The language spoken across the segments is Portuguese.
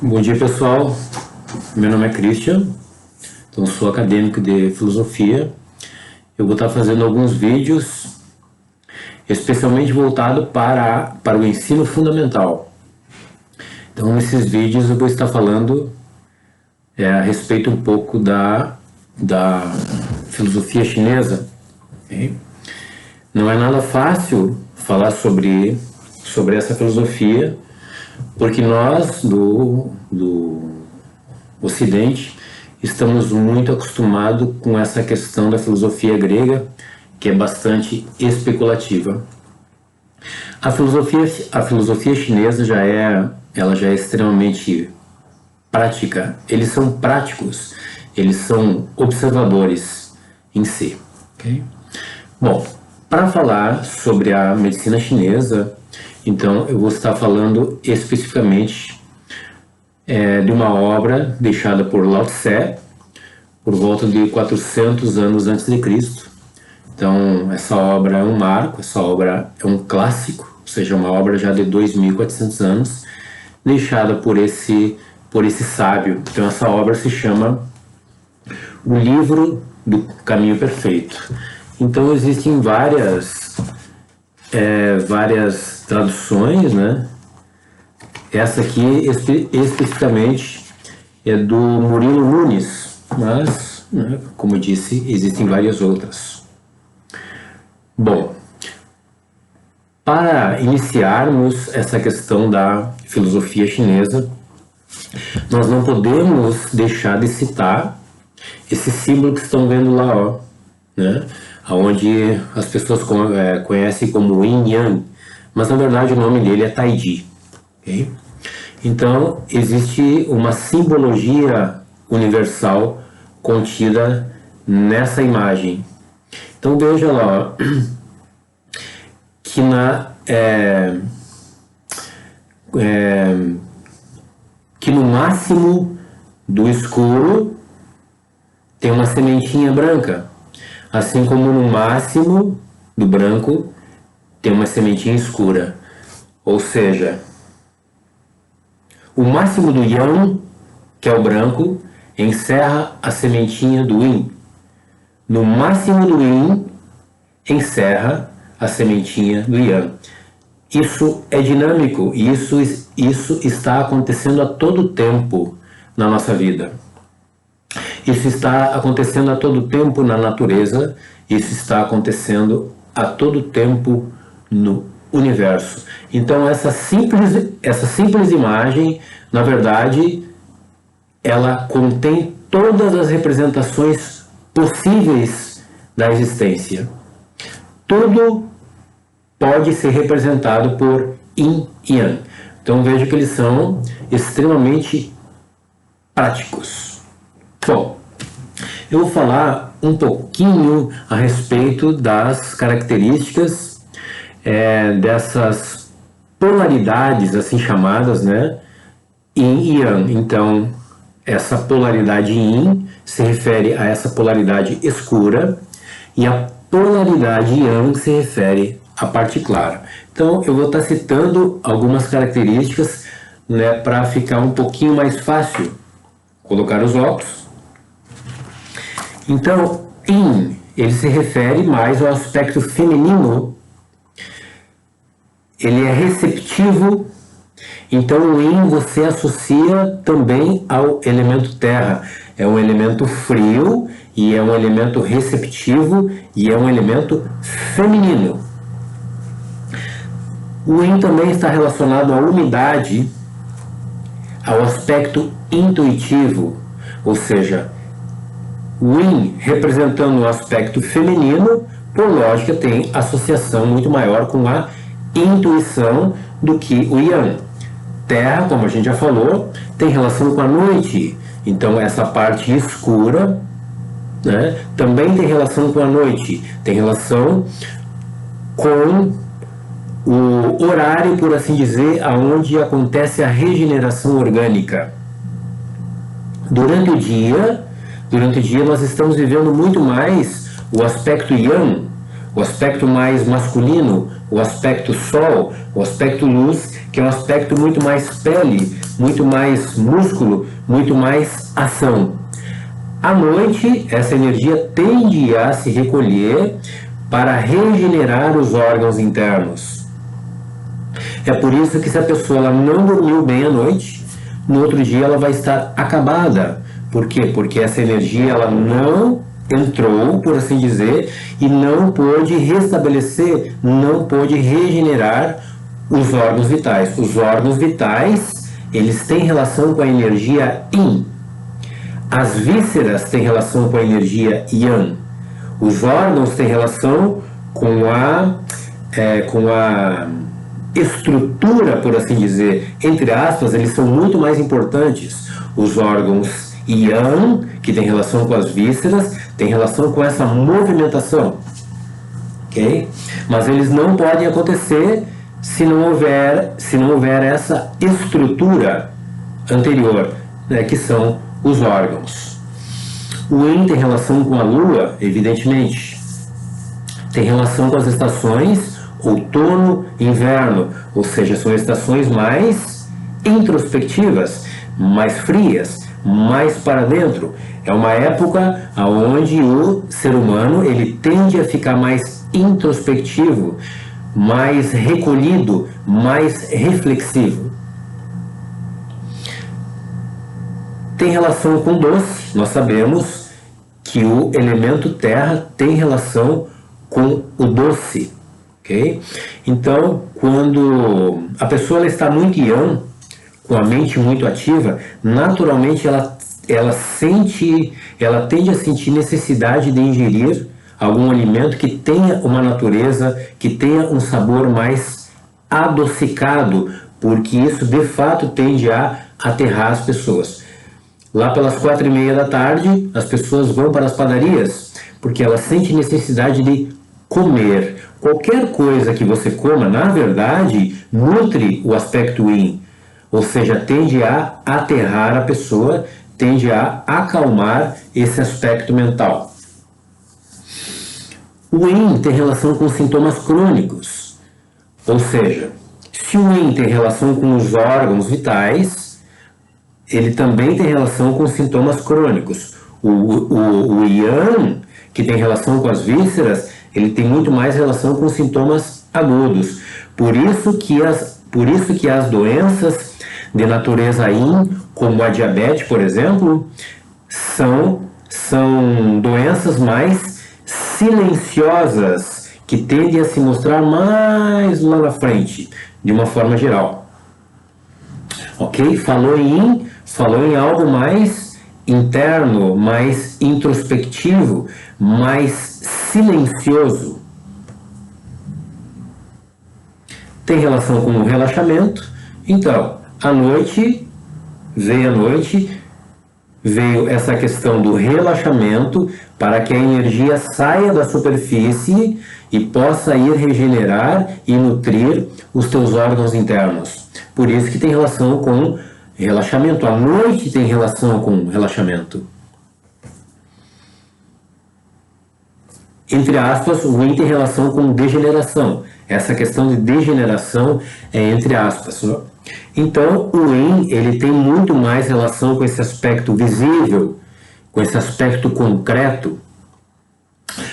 Bom dia, pessoal. Meu nome é Christian, então sou acadêmico de filosofia. Eu vou estar fazendo alguns vídeos especialmente voltado para o ensino fundamental. Então, nesses vídeos eu vou estar falando a respeito um pouco da filosofia chinesa. Okay? Não é nada fácil falar sobre essa filosofia, porque nós do Ocidente estamos muito acostumados com essa questão da filosofia grega, que é bastante especulativa. A filosofia chinesa já é extremamente prática. Eles são práticos, eles são observadores em si. Okay? Bom, para falar sobre a medicina chinesa, então eu vou estar falando especificamente de uma obra deixada por Lao Tse por volta de 400 anos antes de Cristo. Então essa obra é um marco, essa obra é um clássico, ou seja, uma obra já de 2.400 anos, deixada por esse sábio. Então essa obra se chama O Livro do Caminho Perfeito. Então existem várias traduções, né? Essa aqui especificamente é do Murilo Nunes, mas, né, como eu disse, existem várias outras. Bom, para iniciarmos essa questão da filosofia chinesa, nós não podemos deixar de citar esse símbolo que estão vendo lá, ó, né? Onde as pessoas conhecem como Yin Yang, mas na verdade o nome dele é Taiji. Okay? Então existe uma simbologia universal contida nessa imagem. Então veja lá, ó, que no máximo do escuro tem uma sementinha branca, assim como no máximo do branco tem uma sementinha escura. Ou seja, o máximo do Yang, que é o branco, encerra a sementinha do Yin. No máximo do Yin, encerra a sementinha do Yang. Isso é dinâmico e isso está acontecendo a todo tempo na nossa vida. Isso está acontecendo a todo tempo na natureza, isso está acontecendo a todo tempo no universo. Então essa simples imagem, na verdade, ela contém todas as representações possíveis da existência. Tudo pode ser representado por Yin e Yang. Então veja que eles são extremamente práticos. Bom, eu vou falar um pouquinho a respeito das características dessas polaridades assim chamadas, né, Yin e Yang. Então essa polaridade Yin se refere a essa polaridade escura e a polaridade Yang se refere à parte clara. Então eu vou estar citando algumas características, né, para ficar um pouquinho mais fácil colocar os óculos. Então Yin, ele se refere mais ao aspecto feminino. Ele é receptivo. Então o Yin você associa também ao elemento terra. É um elemento frio e é um elemento receptivo e é um elemento feminino. O Yin também está relacionado à umidade, ao aspecto intuitivo, ou seja, o Yin representando o aspecto feminino, por lógica tem associação muito maior com a intuição do que o Yang. Terra, como a gente já falou, tem relação com a noite. Então essa parte escura, né, também tem relação com a noite. Tem relação com o horário, por assim dizer, aonde acontece a regeneração orgânica. Durante o dia nós estamos vivendo muito mais o aspecto Yang, o aspecto mais masculino, o aspecto Sol, o aspecto luz, que é um aspecto muito mais pele, muito mais músculo, muito mais ação. À noite, essa energia tende a se recolher para regenerar os órgãos internos. É por isso que se a pessoa ela não dormiu bem à noite, no outro dia ela vai estar acabada. Por quê? Porque essa energia ela não entrou, por assim dizer, e não pôde restabelecer, não pôde regenerar os órgãos vitais. Os órgãos vitais, eles têm relação com a energia Yin. As vísceras têm relação com a energia Yang. Os órgãos têm relação com a estrutura, por assim dizer. Entre aspas, eles são muito mais importantes. Os órgãos Yang, que tem relação com as vísceras, tem relação com essa movimentação. Ok? Mas eles não podem acontecer se não houver essa estrutura anterior, né, que são os órgãos. O Yin tem relação com a Lua, evidentemente. Tem relação com as estações outono e inverno, ou seja, são estações mais introspectivas, mais frias, mais para dentro. É uma época onde o ser humano ele tende a ficar mais introspectivo, mais recolhido, mais reflexivo. Tem relação com doce. Nós sabemos que o elemento terra tem relação com o doce, ok? Então, quando a pessoa ela está muito yang, com a mente muito ativa, naturalmente ela tende a sentir necessidade de ingerir algum alimento que tenha uma natureza, que tenha um sabor mais adocicado, porque isso de fato tende a aterrar as pessoas. Lá pelas 4:30 da tarde, as pessoas vão para as padarias, porque elas sentem necessidade de comer. Qualquer coisa que você coma, na verdade, nutre o aspecto Yin, ou seja, tende a aterrar a pessoa, tende a acalmar esse aspecto mental. O Yin tem relação com sintomas crônicos, ou seja, se o Yin tem relação com os órgãos vitais, ele também tem relação com sintomas crônicos. O Yang, que tem relação com as vísceras, ele tem muito mais relação com sintomas agudos. Por isso que as doenças de natureza Yin, como a diabetes, por exemplo, são doenças mais silenciosas, que tendem a se mostrar mais lá na frente, de uma forma geral. Ok? Falou em algo mais interno, mais introspectivo, mais silencioso. Tem relação com o relaxamento. Então, veio essa questão do relaxamento para que a energia saia da superfície e possa ir regenerar e nutrir os teus órgãos internos. Por isso que tem relação com relaxamento. A noite tem relação com relaxamento. Entre aspas, o Yin tem relação com degeneração. Essa questão de degeneração é entre aspas. Então, o Yin, ele tem muito mais relação com esse aspecto visível, com esse aspecto concreto,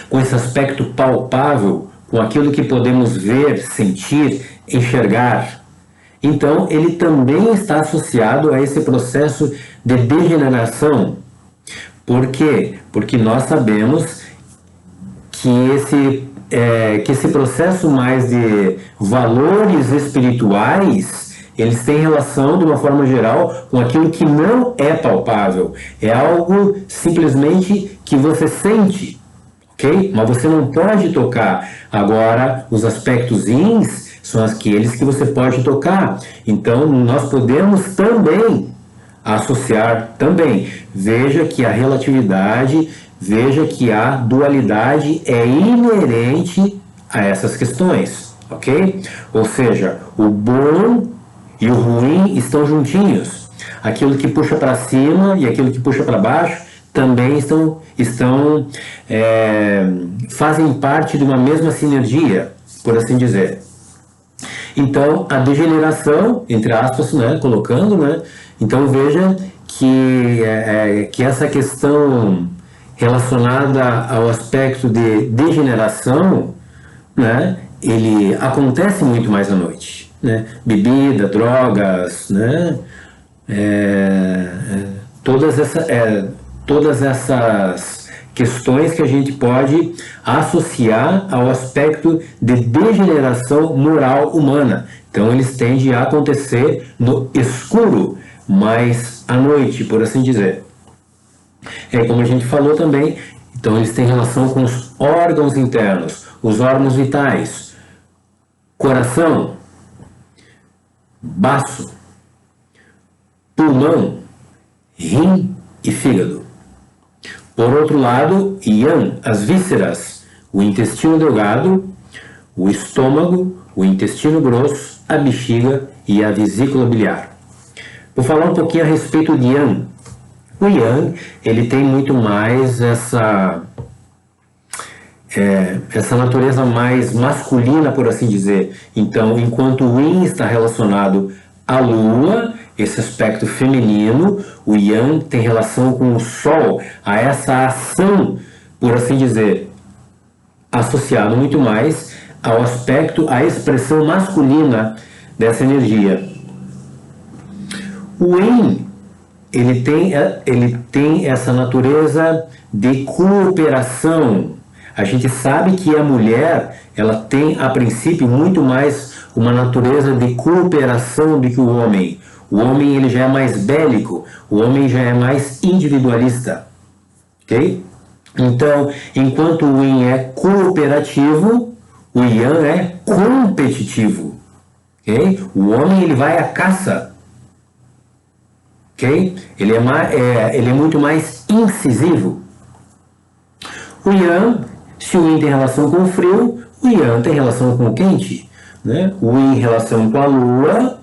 com esse aspecto palpável, com aquilo que podemos ver, sentir, enxergar. Então, ele também está associado a esse processo de degeneração. Por quê? Porque nós sabemos que esse processo mais de valores espirituais, eles têm relação, de uma forma geral, com aquilo que não é palpável. É algo simplesmente que você sente, ok? Mas você não pode tocar. Agora, os aspectos Yins são aqueles que você pode tocar. Então, nós podemos também associar também. Veja que a relatividade, veja que a dualidade é inerente a essas questões, ok? Ou seja, o bom e o ruim estão juntinhos. Aquilo que puxa para cima e aquilo que puxa para baixo também fazem parte de uma mesma sinergia, por assim dizer. Então, a degeneração, entre aspas, né, colocando, né, então veja que essa questão relacionada ao aspecto de degeneração, né, ele acontece muito mais à noite, né, bebida, drogas, né, todas essas questões que a gente pode associar ao aspecto de degeneração moral humana. Então, eles tendem a acontecer no escuro, mas à noite, por assim dizer. Como a gente falou também, então eles têm relação com os órgãos internos, os órgãos vitais, coração, baço, pulmão, rim e fígado. Por outro lado, Yang, as vísceras, o intestino delgado, o estômago, o intestino grosso, a bexiga e a vesícula biliar. Vou falar um pouquinho a respeito de Yang. O Yang, ele tem muito mais essa natureza mais masculina, por assim dizer. Então, enquanto o Yin está relacionado à Lua, esse aspecto feminino, o Yang tem relação com o Sol, a essa ação, por assim dizer, associado muito mais ao aspecto, à expressão masculina dessa energia. O Yin, ele tem essa natureza de cooperação. A gente sabe que a mulher, ela tem, a princípio, muito mais uma natureza de cooperação do que o homem. O homem, ele já é mais bélico, o homem já é mais individualista, ok? Então, enquanto o Yin é cooperativo, o Yang é competitivo, ok? O homem, ele vai à caça, ok? Ele é muito mais incisivo. O Yang, se o Yin tem relação com o frio, o Yang tem relação com o quente, né? O Yin em relação com a Lua,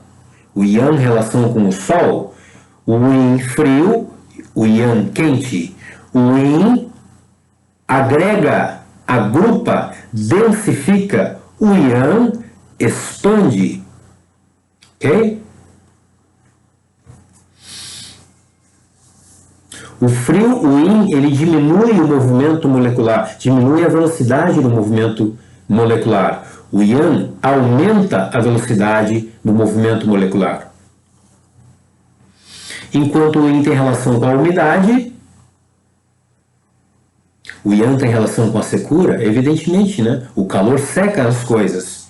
o Yang em relação com o Sol, o Yin frio, o Yang quente. O Yin agrega, agrupa, densifica, o Yang expande, ok? O frio, o Yin, ele diminui o movimento molecular, diminui a velocidade do movimento molecular. O Yang aumenta a velocidade do movimento molecular. Enquanto o Yin tem relação com a umidade, o Yang tem relação com a secura, evidentemente, né? O calor seca as coisas.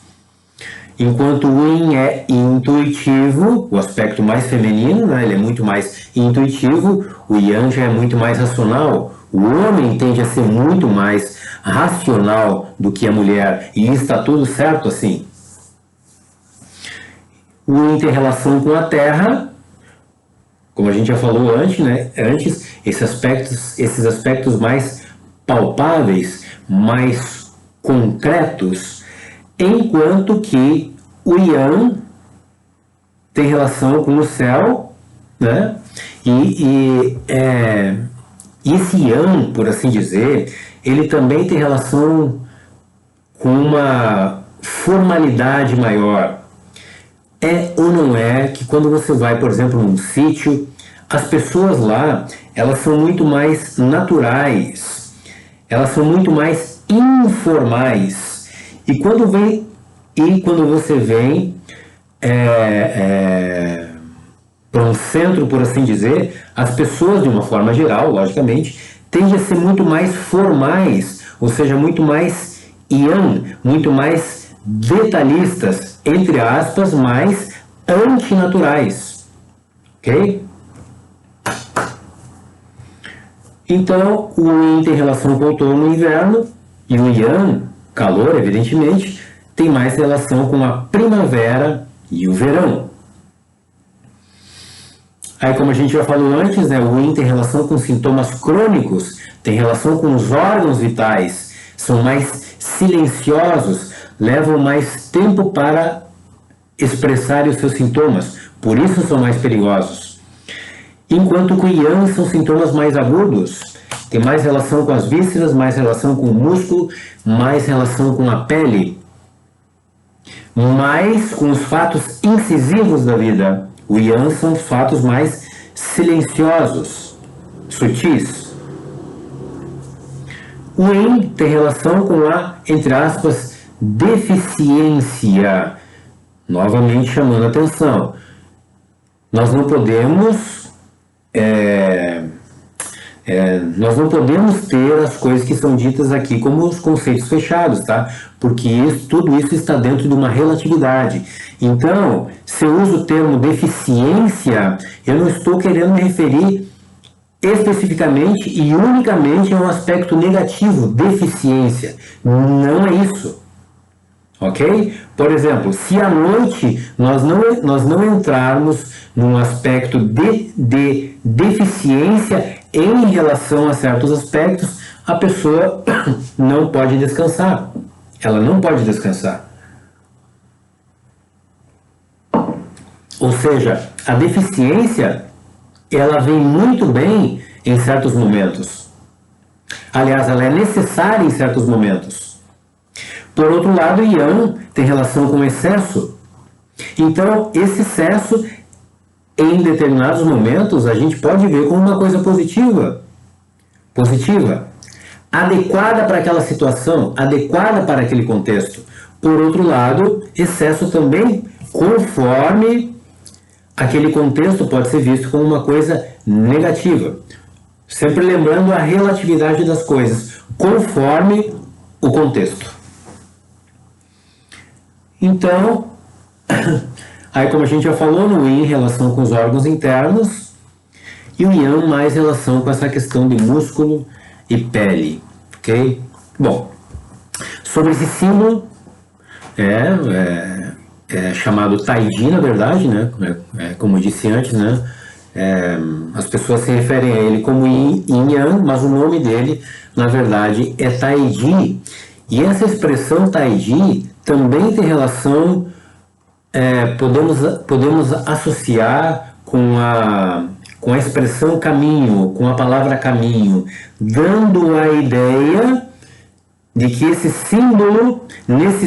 Enquanto o Yin é intuitivo, o aspecto mais feminino, né? Ele é muito mais intuitivo, o Yang já é muito mais racional. O homem tende a ser muito mais racional do que a mulher, e está tudo certo assim. O Yin tem relação com a terra, como a gente já falou antes, né? Esses aspectos mais palpáveis, mais concretos, enquanto que o Yang tem relação com o céu, né? E esse Yang, por assim dizer, ele também tem relação com uma formalidade maior. É ou não é que quando você vai, por exemplo, num sítio, as pessoas lá, elas são muito mais naturais, elas são muito mais informais. E quando você vem para um centro, por assim dizer, as pessoas, de uma forma geral, logicamente, tendem a ser muito mais formais, ou seja, muito mais yang, muito mais detalhistas, entre aspas, mais antinaturais, ok? Então, o Yin tem relação com o outono e o inverno, e o Yang, calor, evidentemente, tem mais relação com a primavera e o verão. Aí, como a gente já falou antes, né, o Yin tem relação com sintomas crônicos, tem relação com os órgãos vitais, são mais silenciosos, levam mais tempo para expressarem os seus sintomas, por isso são mais perigosos. Enquanto que o Yang são sintomas mais agudos, tem mais relação com as vísceras, mais relação com o músculo, mais relação com a pele. mais com os fatos incisivos da vida. O Yang são os fatos mais silenciosos, sutis. O Yin tem relação com a, entre aspas, deficiência. Novamente chamando a atenção. Nós não podemos ter as coisas que são ditas aqui como os conceitos fechados, tá? Porque tudo isso está dentro de uma relatividade. Então, se eu uso o termo deficiência, eu não estou querendo me referir especificamente e unicamente a um aspecto negativo, deficiência. Não é isso. Ok? Por exemplo, se à noite nós não entrarmos num aspecto de deficiência em relação a certos aspectos, a pessoa não pode descansar. Ela não pode descansar. Ou seja, a deficiência, ela vem muito bem em certos momentos. Aliás, ela é necessária em certos momentos. Por outro lado, o Yang tem relação com o excesso. Então, esse excesso, em determinados momentos, a gente pode ver como uma coisa positiva. Positiva. Adequada para aquela situação, adequada para aquele contexto. Por outro lado, excesso também, conforme aquele contexto, pode ser visto como uma coisa negativa. Sempre lembrando a relatividade das coisas, conforme o contexto. Então, aí como a gente já falou, no Yin relação com os órgãos internos e o Yang mais relação com essa questão de músculo e pele, ok? Bom, sobre esse símbolo, chamado Taiji, na verdade, né? Como eu disse antes, né? As pessoas se referem a ele como Yin Yang, mas o nome dele, na verdade, é Taiji. E essa expressão Taiji também tem relação, podemos associar com a expressão caminho, com a palavra caminho, dando a ideia de que nesse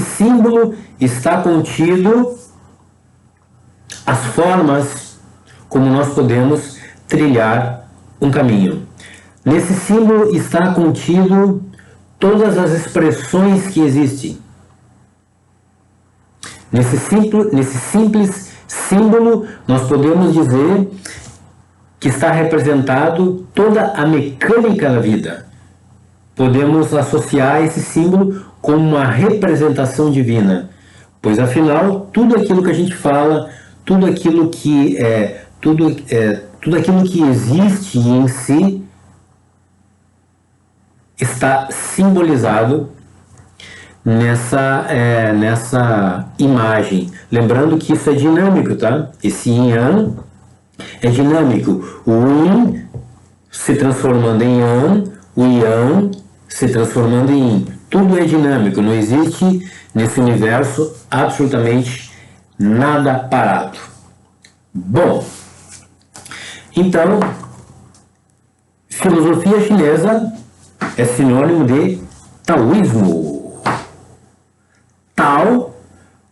símbolo está contido as formas como nós podemos trilhar um caminho. Nesse símbolo está contido todas as expressões que existem. Nesse simples símbolo, nós podemos dizer que está representado toda a mecânica da vida. Podemos associar esse símbolo com uma representação divina, pois afinal, tudo aquilo que a gente fala, tudo aquilo que existe em si, está simbolizado nessa imagem. Lembrando que isso é dinâmico, tá? Esse Yin Yang é dinâmico. O Yin se transformando em Yang, o Yang se transformando em Yin. Tudo é dinâmico, não existe nesse universo absolutamente nada parado. Bom, então, filosofia chinesa é sinônimo de taoísmo. Tao,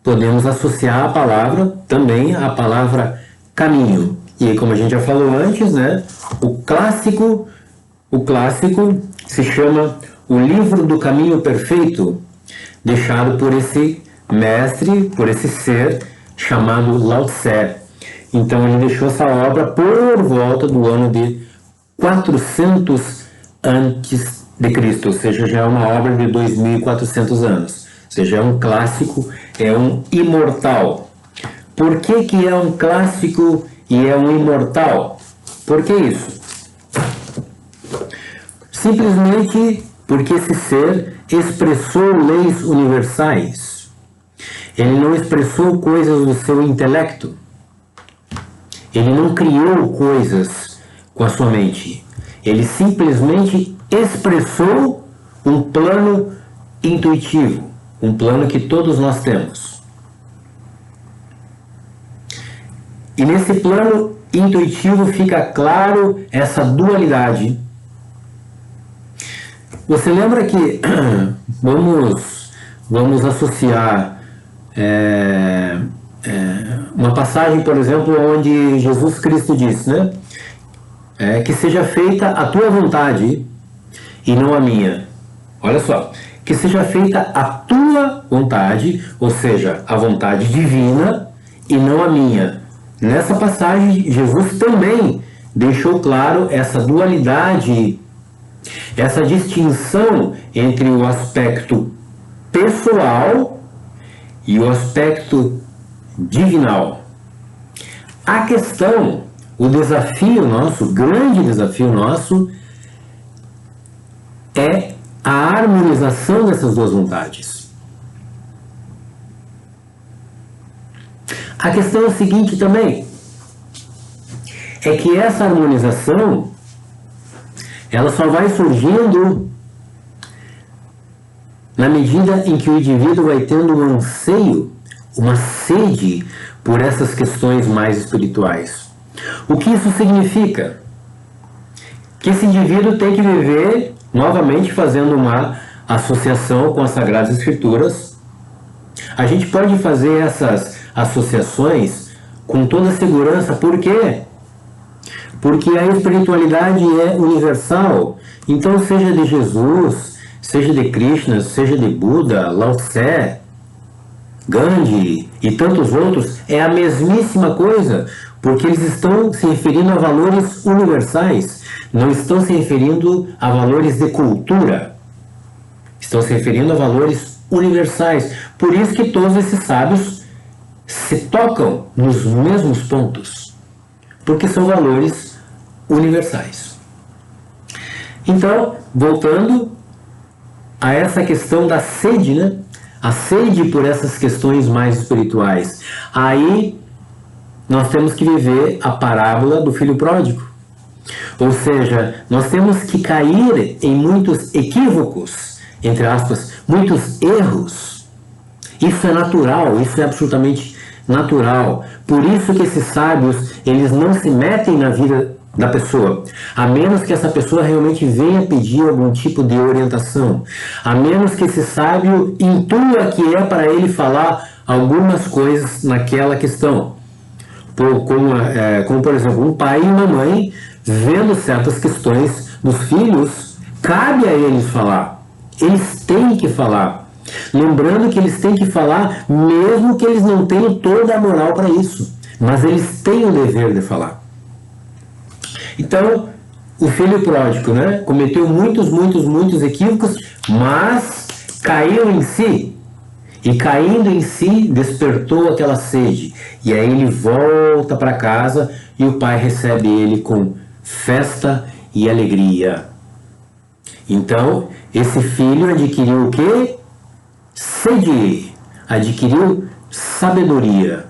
podemos associar a palavra também à palavra caminho. E aí, como a gente já falou antes, né, o clássico se chama O Livro do Caminho Perfeito, deixado por esse mestre, por esse ser chamado Lao Tse. Então ele deixou essa obra por volta do ano de 400 antes de Cristo, ou seja, já é uma obra de 2.400 anos. Ou seja, é um clássico, é um imortal. Por que é um clássico e é um imortal? Por que isso? Simplesmente porque esse ser expressou leis universais. Ele não expressou coisas do seu intelecto. Ele não criou coisas com a sua mente. Ele simplesmente expressou um plano intuitivo, um plano que todos nós temos. E nesse plano intuitivo fica claro essa dualidade. Você lembra que vamos associar uma passagem, por exemplo, onde Jesus Cristo disse, né? Que seja feita a tua vontade e não a minha. Olha só, que seja feita a tua vontade, ou seja, a vontade divina e não a minha. Nessa passagem, Jesus também deixou claro essa dualidade, essa distinção entre o aspecto pessoal e o aspecto divinal. A questão, o desafio nosso, o grande desafio nosso, é a harmonização dessas duas vontades. A questão é o seguinte também, é que essa harmonização, ela só vai surgindo na medida em que o indivíduo vai tendo um anseio, uma sede por essas questões mais espirituais. O que isso significa? Que esse indivíduo tem que viver, novamente fazendo uma associação com as Sagradas Escrituras. A gente pode fazer essas associações com toda segurança. Por quê? Porque a espiritualidade é universal. Então, seja de Jesus, seja de Krishna, seja de Buda, Lao Tse, Gandhi e tantos outros, é a mesmíssima coisa, porque eles estão se referindo a valores universais, não estão se referindo a valores de cultura, estão se referindo a valores universais. Por isso que todos esses sábios se tocam nos mesmos pontos, porque são valores universais. Então, voltando a essa questão da sede, né? A sede por essas questões mais espirituais. Aí nós temos que viver a parábola do filho pródigo. Ou seja, nós temos que cair em muitos equívocos, entre aspas, muitos erros. Isso é natural, isso é absolutamente natural. Por isso que esses sábios, eles não se metem na vida da pessoa, a menos que essa pessoa realmente venha pedir algum tipo de orientação, a menos que esse sábio intua que é para ele falar algumas coisas naquela questão. Como, por exemplo, um pai e uma mãe, vendo certas questões dos filhos, cabe a eles falar. Eles têm que falar. Lembrando que eles têm que falar, mesmo que eles não tenham toda a moral para isso. Mas eles têm o dever de falar. Então, o filho pródigo, né, cometeu muitos equívocos, mas caiu em si. E caindo em si, despertou aquela sede. E aí ele volta para casa e o pai recebe ele com festa e alegria. Então, esse filho adquiriu o quê? Sede. Adquiriu sabedoria.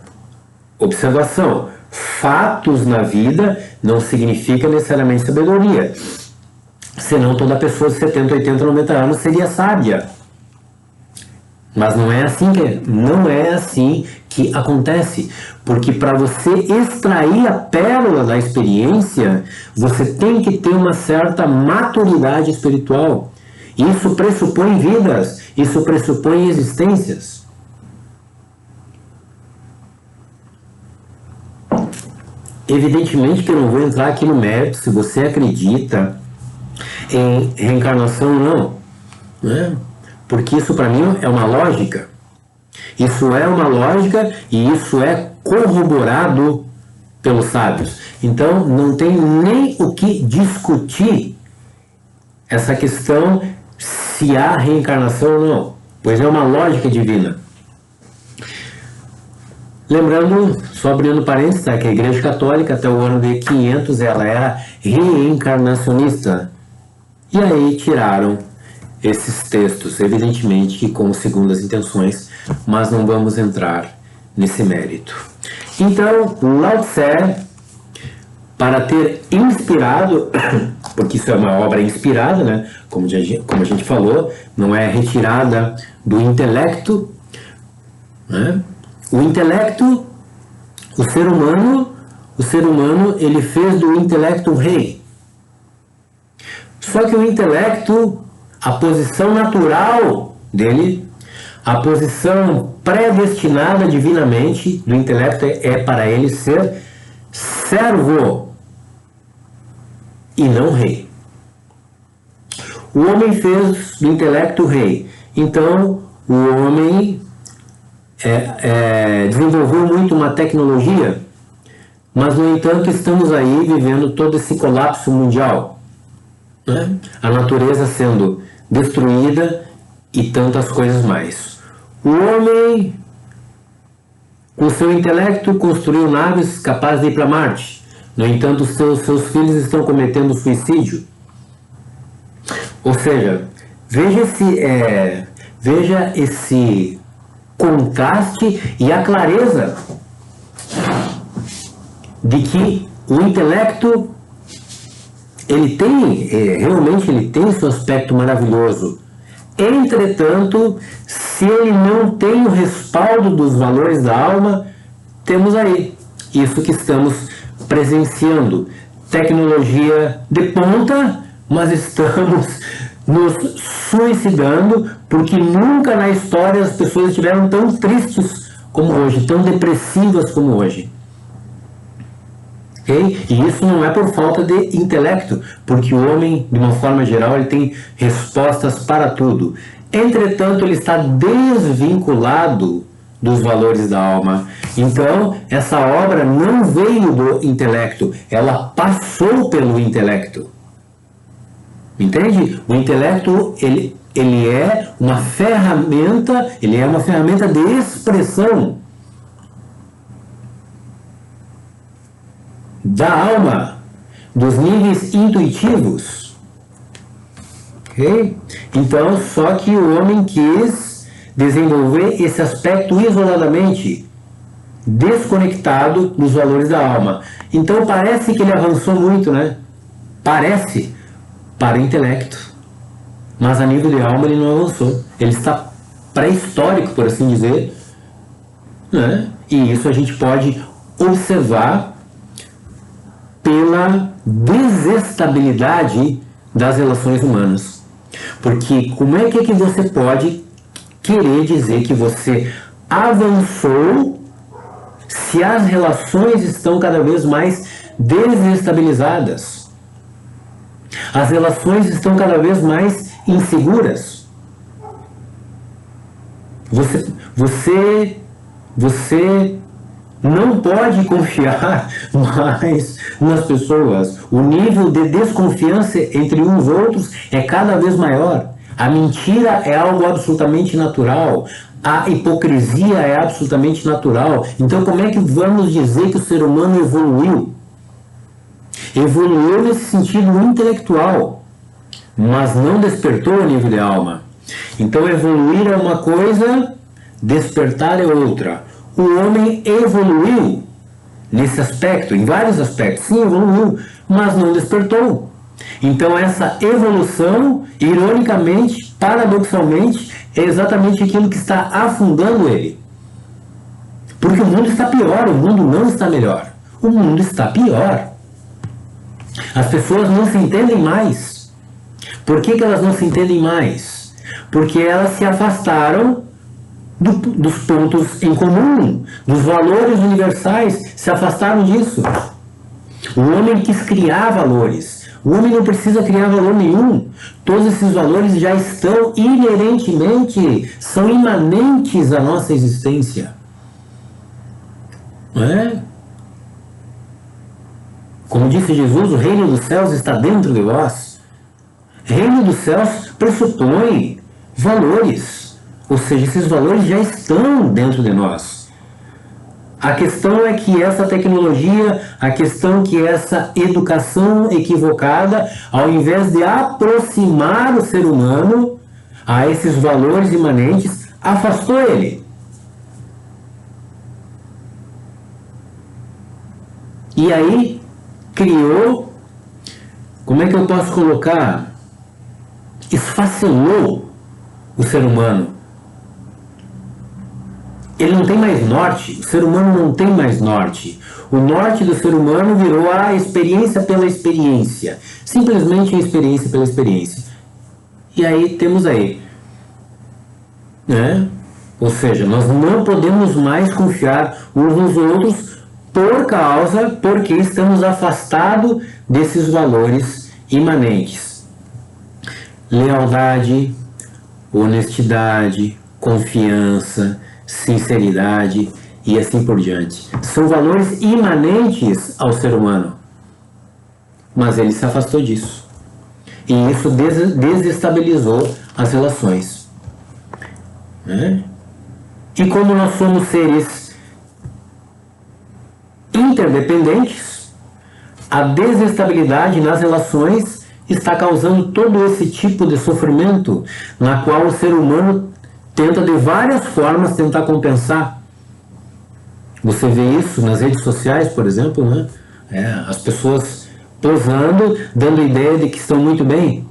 Observação. Fatos na vida não significa necessariamente sabedoria. Senão toda pessoa de 70, 80, 90 anos seria sábia. Mas não é assim que acontece. Porque para você extrair a pérola da experiência, você tem que ter uma certa maturidade espiritual. Isso pressupõe vidas, isso pressupõe existências. Evidentemente que eu não vou entrar aqui no mérito se você acredita em reencarnação ou não, né? Porque isso para mim é uma lógica. Isso é uma lógica e isso é corroborado pelos sábios. Então não tem nem o que discutir essa questão se há reencarnação ou não, pois é uma lógica divina. Lembrando, só abrindo parênteses, que a Igreja Católica até o ano de 500 ela era reencarnacionista. E aí tiraram esses textos, evidentemente que com segundas intenções, mas não vamos entrar nesse mérito. Então, Lao Tse, para ter inspirado, porque isso é uma obra inspirada, né? Como a gente falou, não é retirada do intelecto, né? O intelecto, o ser humano, ele fez do intelecto um rei. Só que o intelecto, a posição natural dele, a posição predestinada divinamente do intelecto é para ele ser servo e não rei. O homem fez do intelecto rei. Então, o homem desenvolveu muito uma tecnologia, mas, no entanto, estamos aí vivendo todo esse colapso mundial, né? A natureza sendo destruída e tantas coisas mais. O homem, com seu intelecto, construiu naves capazes de ir para Marte. No entanto, seus filhos estão cometendo suicídio. Ou seja, veja esse contraste e a clareza de que o intelecto realmente ele tem seu aspecto maravilhoso. Entretanto, se ele não tem o respaldo dos valores da alma, temos aí isso que estamos presenciando. Tecnologia de ponta, mas estamos nos suicidando porque nunca na história as pessoas estiveram tão tristes como hoje, tão depressivas como hoje. Okay? E isso não é por falta de intelecto, porque o homem, de uma forma geral, ele tem respostas para tudo. Entretanto, ele está desvinculado dos valores da alma. Então, essa obra não veio do intelecto, ela passou pelo intelecto. Entende? O intelecto, ele é uma ferramenta, de expressão da alma, dos níveis intuitivos. Okay? Então, só que o homem quis desenvolver esse aspecto isoladamente, desconectado dos valores da alma. Então, parece que ele avançou muito, né? Parece, para o intelecto. Mas a nível de alma ele não avançou. Ele está pré-histórico, por assim dizer, né? E isso a gente pode observar pela desestabilidade das relações humanas. Porque como é que você pode querer dizer que você avançou se as relações estão cada vez mais desestabilizadas? As relações estão cada vez mais inseguras. Você não pode confiar mais nas pessoas. O nível de desconfiança entre uns e outros é cada vez maior. A mentira é algo absolutamente natural. A hipocrisia é absolutamente natural. Então, como é que vamos dizer que o ser humano evoluiu? Evoluiu nesse sentido intelectual, mas não despertou a nível de alma. Então, evoluir é uma coisa, despertar é outra. O homem evoluiu nesse aspecto, em vários aspectos. Sim, evoluiu, mas não despertou. Então, essa evolução, ironicamente, paradoxalmente, é exatamente aquilo que está afundando ele. Porque o mundo está pior, o mundo não está melhor. O mundo está pior. As pessoas não se entendem mais. Por que elas não se entendem mais? Porque elas se afastaram dos pontos em comum, dos valores universais, se afastaram disso. O homem quis criar valores. O homem não precisa criar valor nenhum. Todos esses valores já estão inerentemente, são imanentes à nossa existência. Não é? Como disse Jesus, o reino dos céus está dentro de vós. O reino dos céus pressupõe valores. Ou seja, esses valores já estão dentro de nós. A questão é que essa tecnologia, a questão que essa educação equivocada, ao invés de aproximar o ser humano a esses valores imanentes, afastou ele. E aí criou, como é que eu posso colocar? Esfacelou o ser humano. Ele não tem mais norte, o ser humano não tem mais norte. O norte do ser humano virou a experiência pela experiência. Simplesmente a experiência pela experiência. E aí temos aí, né? Ou seja, nós não podemos mais confiar uns nos outros porque estamos afastados desses valores imanentes. Lealdade, honestidade, confiança, sinceridade e assim por diante. São valores imanentes ao ser humano. Mas ele se afastou disso. E isso desestabilizou as relações. Né? E como nós somos seres interdependentes, a desestabilidade nas relações está causando todo esse tipo de sofrimento na qual o ser humano tenta de várias formas tentar compensar. Você vê isso nas redes sociais, por exemplo, né? As pessoas posando, dando a ideia de que estão muito bem.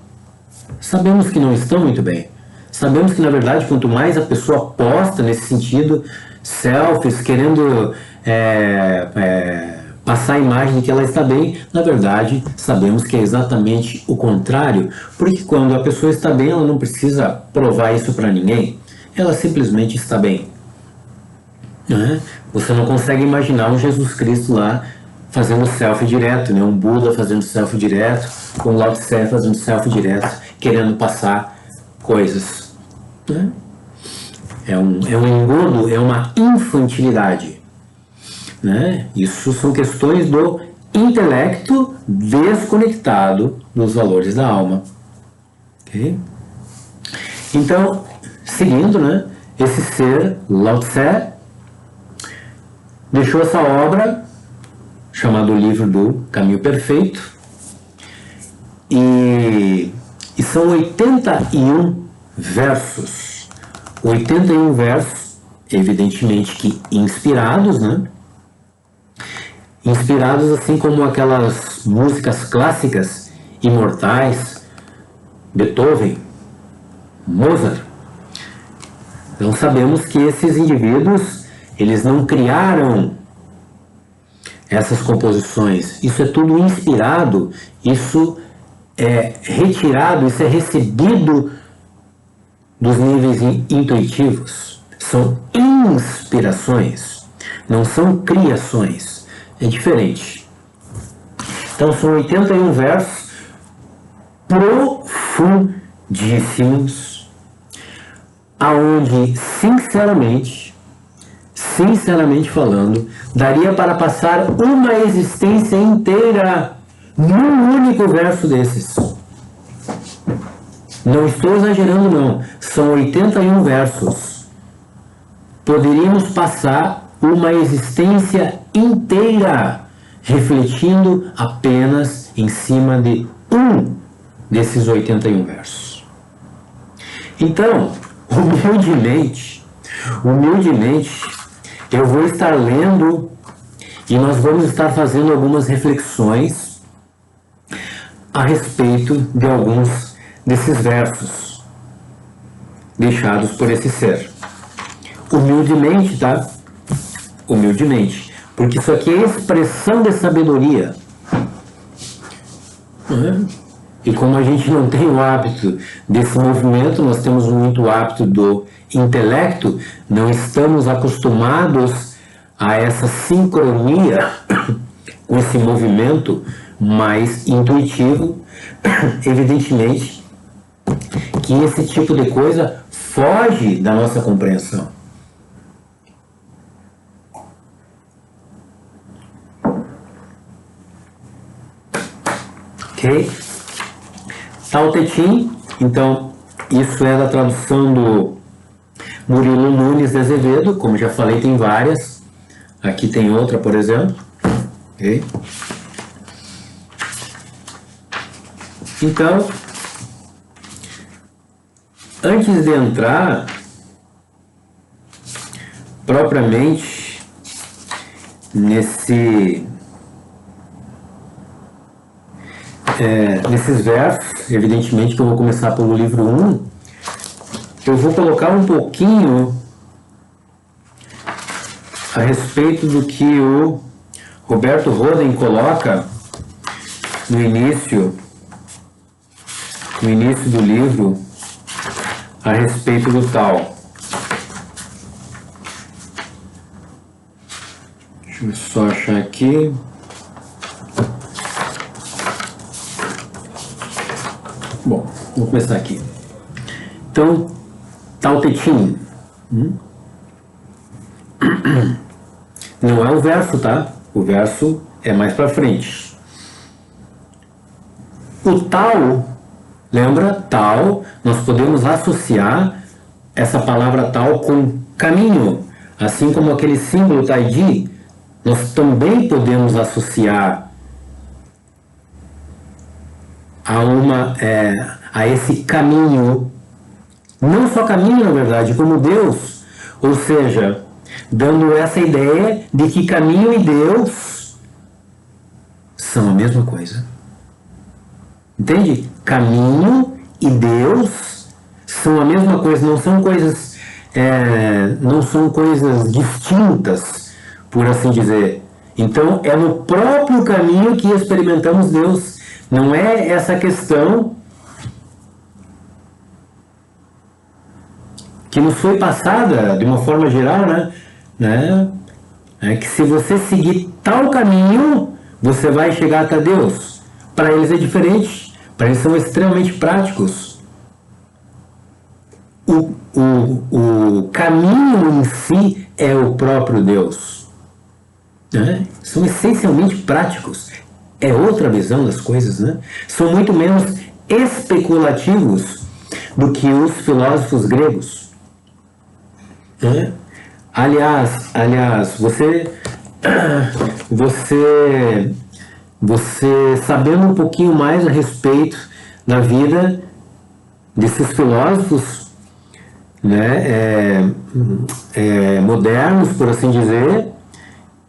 Sabemos que não estão muito bem. Sabemos que, na verdade, quanto mais a pessoa posta nesse sentido, selfies, querendo passar a imagem de que ela está bem, na verdade, sabemos que é exatamente o contrário, porque quando a pessoa está bem, ela não precisa provar isso para ninguém, ela simplesmente está bem. Né? Você não consegue imaginar um Jesus Cristo lá fazendo selfie direto, né? Um Buda fazendo selfie direto, um Lao Tse fazendo selfie direto, querendo passar coisas. Né? É um engodo, é uma infantilidade. Né? Isso são questões do intelecto desconectado dos valores da alma. Okay? Então, seguindo, né, esse ser, Lao Tse, deixou essa obra, chamada O Livro do Caminho Perfeito, e são 81 versos. 81 versos, evidentemente que inspirados, né? Inspirados assim como aquelas músicas clássicas imortais, Beethoven, Mozart. Então sabemos que esses indivíduos, eles não criaram essas composições. Isso é tudo inspirado, isso é retirado, isso é recebido dos níveis intuitivos. São inspirações, não são criações. É diferente. Então são 81 versos profundíssimos, aonde sinceramente falando, daria para passar uma existência inteira num único verso desses. Não estou exagerando, não. São 81 versos. Poderíamos passar uma existência inteira refletindo apenas em cima de um desses 81 versos. Então, humildemente, eu vou estar lendo e nós vamos estar fazendo algumas reflexões a respeito de alguns desses versos deixados por esse ser. Humildemente, tá? Humildemente. Porque isso aqui é expressão de sabedoria. E como a gente não tem o hábito desse movimento, nós temos muito hábito do intelecto, não estamos acostumados a essa sincronia com esse movimento mais intuitivo, evidentemente que esse tipo de coisa foge da nossa compreensão. Ok? Tao Te Ching, então, isso é da tradução do Murilo Nunes de Azevedo, como já falei, tem várias. Aqui tem outra, por exemplo. Ok? Então, antes de entrar propriamente nesses versos, evidentemente que eu vou começar pelo livro 1, eu vou colocar um pouquinho a respeito do que o Roberto Roden coloca no início do livro a respeito do tal. Deixa eu só achar aqui. Bom, vou começar aqui. Então, Tao Te Ching. Não é o verso, tá? O verso é mais para frente. O Tao, lembra? Tao, nós podemos associar essa palavra Tao com caminho. Assim como aquele símbolo Taiji, nós também podemos associar a esse caminho. Não só caminho, na verdade, como Deus. Ou seja, dando essa ideia de que caminho e Deus são a mesma coisa. Entende? Caminho e Deus são a mesma coisa, não são coisas distintas, por assim dizer. Então, é no próprio caminho que experimentamos Deus. Não é essa questão que nos foi passada de uma forma geral, né? É que se você seguir tal caminho, você vai chegar até Deus. Para eles é diferente. Para eles são extremamente práticos. O caminho em si é o próprio Deus. Né? São essencialmente práticos. É outra visão das coisas, né? São muito menos especulativos do que os filósofos gregos. Né? Aliás, você sabendo um pouquinho mais a respeito da vida desses filósofos, né, modernos, por assim dizer,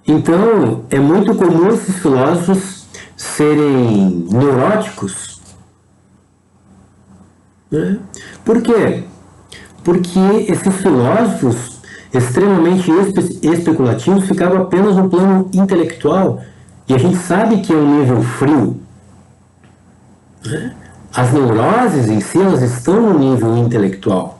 então é muito comum esses filósofos serem neuróticos. Né? Por quê? Porque esses filósofos extremamente especulativos ficavam apenas no plano intelectual, e a gente sabe que é um nível frio. Né? As neuroses em si, elas estão no nível intelectual.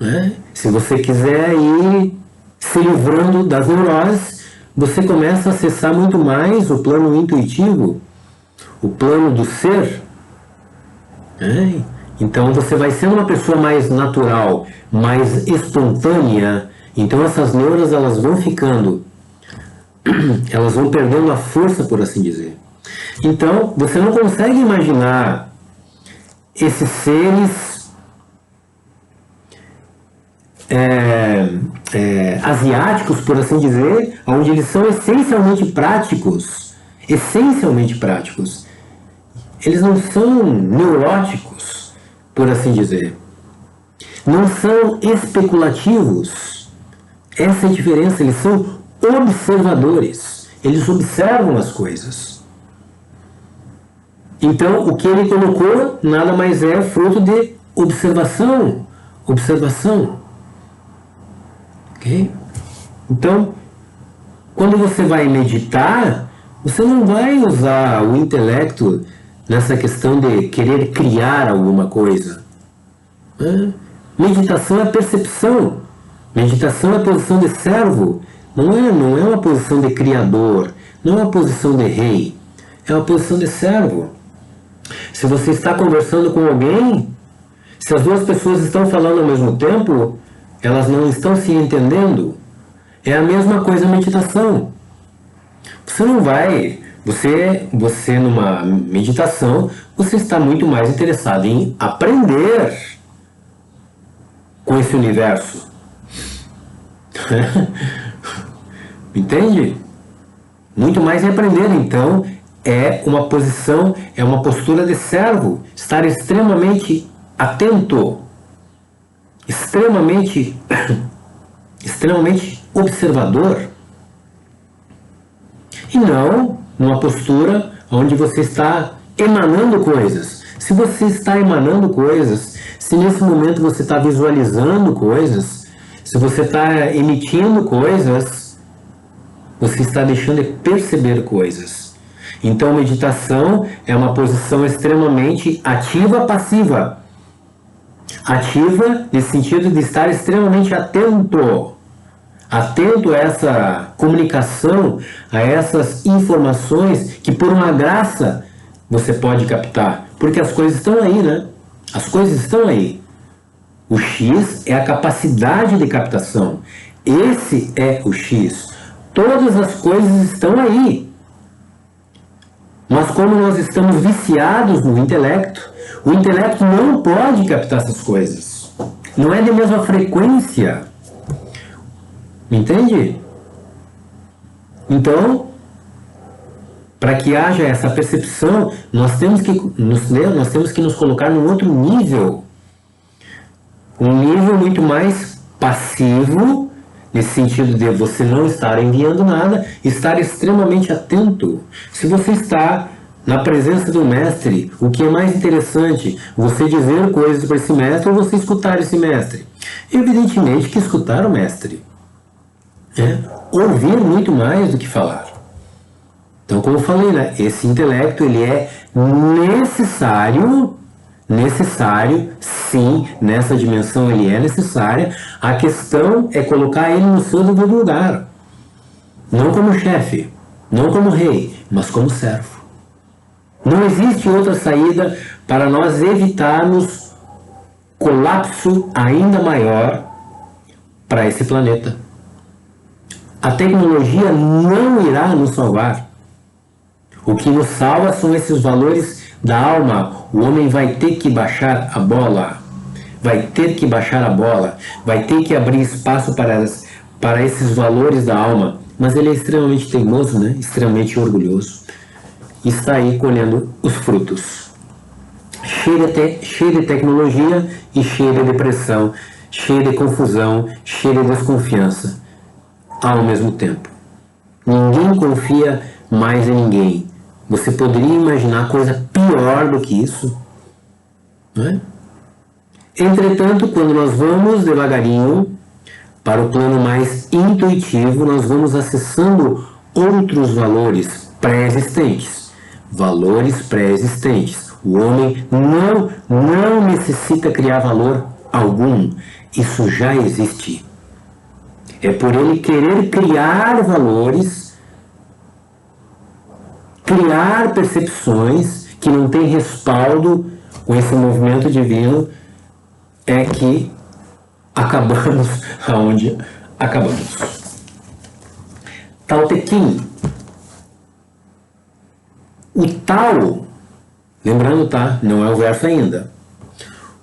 Né? Se você quiser ir se livrando das neuroses, você começa a acessar muito mais o plano intuitivo, o plano do ser. Né? Então você vai sendo uma pessoa mais natural, mais espontânea. Então essas neuras, elas vão ficando, elas vão perdendo a força, por assim dizer. Então você não consegue imaginar esses seres asiáticos, por assim dizer, onde eles são essencialmente práticos. Essencialmente práticos. Eles não são neuróticos, por assim dizer. Não são especulativos. Essa é a diferença. Eles são observadores. Eles observam as coisas. Então, o que ele colocou nada mais é fruto de observação. Observação. Ok? Então, quando você vai meditar, você não vai usar o intelecto nessa questão de querer criar alguma coisa. Meditação é percepção. Meditação é posição de servo. Não é uma posição de criador. Não é uma posição de rei. É uma posição de servo. Se você está conversando com alguém, se as duas pessoas estão falando ao mesmo tempo, elas não estão se entendendo. É a mesma coisa a meditação. Você não vai... Você numa meditação, você está muito mais interessado em aprender com esse universo. Entende? Muito mais em aprender. Então, é uma posição, é uma postura de servo. Estar extremamente atento. Extremamente observador. E não numa postura onde você está emanando coisas. Se você está emanando coisas, se nesse momento você está visualizando coisas, se você está emitindo coisas, você está deixando de perceber coisas. Então, meditação é uma posição extremamente ativa-passiva. Ativa, no sentido de estar extremamente atento. atento a essa comunicação, a essas informações que por uma graça você pode captar, porque as coisas estão aí, né? As coisas estão aí. O X é a capacidade de captação. Esse é o X. Todas as coisas estão aí. Mas como nós estamos viciados no intelecto, o intelecto não pode captar essas coisas. Não é de mesma frequência. Entende? Então, para que haja essa percepção, nós temos que nos colocar num outro nível. Um nível muito mais passivo, nesse sentido de você não estar enviando nada, estar extremamente atento. Se você está na presença do mestre, o que é mais interessante? Você dizer coisas para esse mestre ou você escutar esse mestre? Evidentemente que escutar o mestre. Ouvir muito mais do que falar. Então, como eu falei, né, esse intelecto ele é necessário, sim, nessa dimensão ele é necessária. A questão é colocar ele no seu devido lugar. Não como chefe, não como rei, mas como servo. Não existe outra saída para nós evitarmos colapso ainda maior para esse planeta. A tecnologia não irá nos salvar. O que nos salva são esses valores da alma. O homem vai ter que baixar a bola. Vai ter que baixar a bola. Vai ter que abrir espaço para esses valores da alma. Mas ele é extremamente teimoso, né? Extremamente orgulhoso. E está aí colhendo os frutos. Cheio de tecnologia e cheio de depressão, cheio de confusão, cheio de desconfiança. Ao mesmo tempo. Ninguém confia mais em ninguém. Você poderia imaginar coisa pior do que isso? Não é? Entretanto, quando nós vamos devagarinho para o plano mais intuitivo, nós vamos acessando outros valores pré-existentes. Valores pré-existentes. O homem não necessita criar valor algum. Isso já existe. É por ele querer criar valores, criar percepções que não têm respaldo com esse movimento divino, é que acabamos aonde acabamos. Tao Te Ching. O Tao, lembrando, tá? Não é o verso ainda.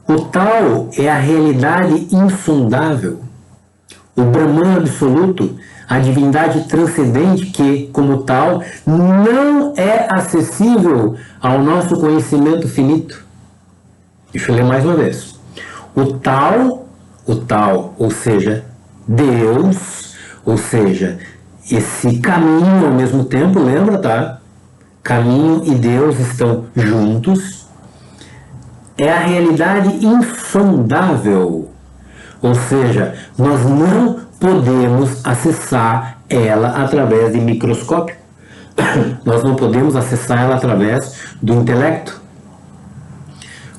O Tao é a realidade insondável. O Brahman absoluto, a divindade transcendente que, como tal, não é acessível ao nosso conhecimento finito. Deixa eu ler mais uma vez. O Tao, ou seja, Deus, ou seja, esse caminho ao mesmo tempo, lembra, tá? Caminho e Deus estão juntos. É a realidade insondável. Ou seja, nós não podemos acessar ela através de microscópio. Nós não podemos acessar ela através do intelecto.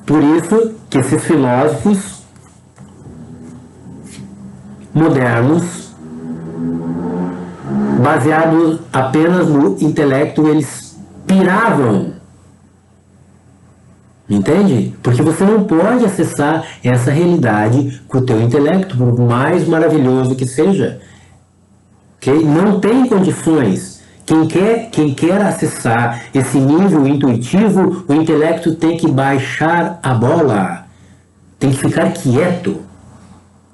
Por isso que esses filósofos modernos, baseados apenas no intelecto, eles piravam. Entende? Porque você não pode acessar essa realidade com o teu intelecto, por mais maravilhoso que seja. Okay? Não tem condições. Quem quer acessar esse nível intuitivo, o intelecto tem que baixar a bola. Tem que ficar quieto.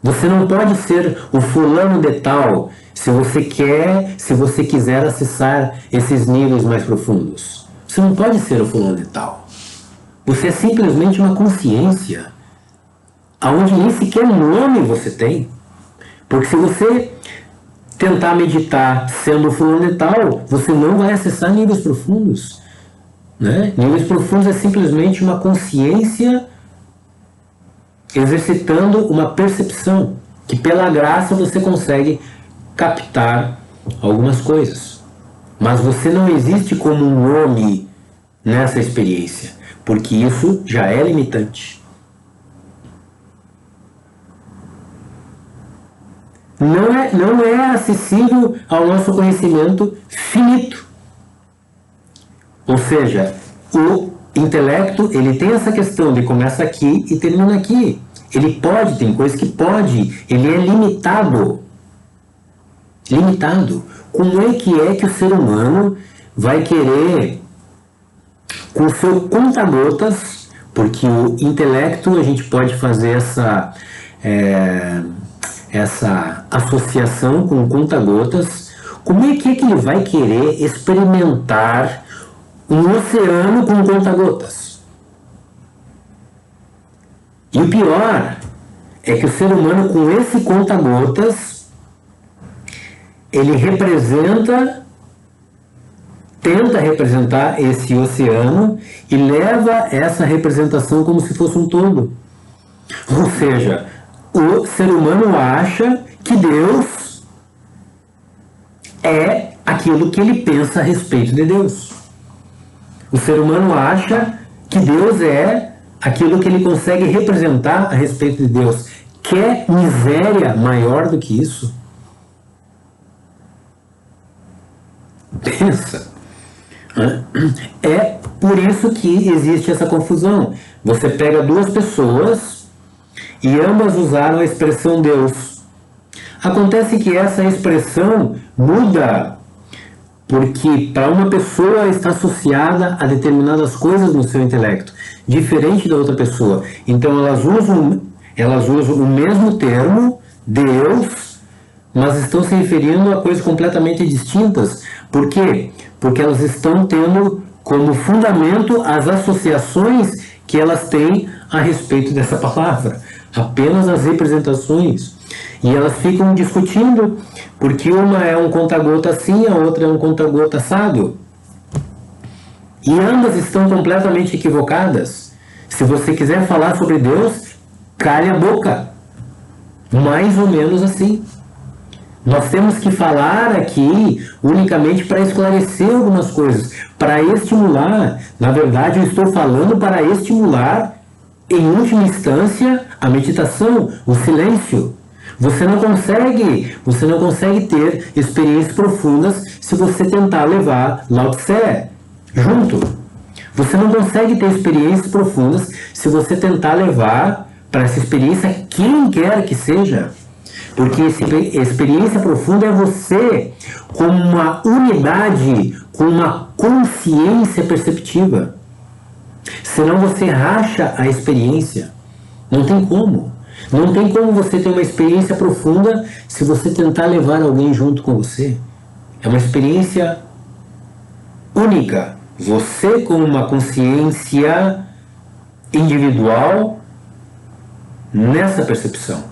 Você não pode ser o fulano de tal se você quiser acessar esses níveis mais profundos. Você não pode ser o fulano de tal. Você é simplesmente uma consciência, aonde nem sequer nome você tem. Porque se você tentar meditar sendo fulano de tal, você não vai acessar níveis profundos. Né? Níveis profundos é simplesmente uma consciência exercitando uma percepção, que pela graça você consegue captar algumas coisas. Mas você não existe como um nome nessa experiência. Porque isso já é limitante. não é acessível ao nosso conhecimento finito. Ou seja, o intelecto, ele tem essa questão de começa aqui e termina aqui. Ele pode, tem coisas que pode, ele é limitado. Limitado. Como é que o ser humano vai querer, com o seu conta-gotas, porque o intelecto a gente pode fazer essa associação com conta-gotas, como é que ele vai querer experimentar um oceano com conta-gotas? E o pior é que o ser humano, com esse conta-gotas, ele tenta representar esse oceano e leva essa representação como se fosse um todo. Ou seja, o ser humano acha que Deus é aquilo que ele pensa a respeito de Deus. O ser humano acha que Deus é aquilo que ele consegue representar a respeito de Deus. Quer miséria maior do que isso? Pensa. É por isso que existe essa confusão. Você pega duas pessoas e ambas usaram a expressão Deus. Acontece que essa expressão muda porque para uma pessoa está associada a determinadas coisas no seu intelecto, diferente da outra pessoa. Então elas usam o mesmo termo, Deus, mas estão se referindo a coisas completamente distintas. Por quê? Porque elas estão tendo como fundamento as associações que elas têm a respeito dessa palavra, apenas as representações. E elas ficam discutindo, porque uma é um conta-gota assim, a outra é um conta-gota assado. E ambas estão completamente equivocadas. Se você quiser falar sobre Deus, cale a boca. Mais ou menos assim. Nós temos que falar aqui unicamente para esclarecer algumas coisas, para estimular. Na verdade, eu estou falando para estimular, em última instância, a meditação, o silêncio. Você não consegue ter experiências profundas se você tentar levar Lao Tse junto. Você não consegue ter experiências profundas se você tentar levar para essa experiência quem quer que seja. Porque experiência profunda é você com uma unidade, com uma consciência perceptiva. Senão você racha a experiência. Não tem como. Não tem como você ter uma experiência profunda se você tentar levar alguém junto com você. É uma experiência única. Você com uma consciência individual nessa percepção.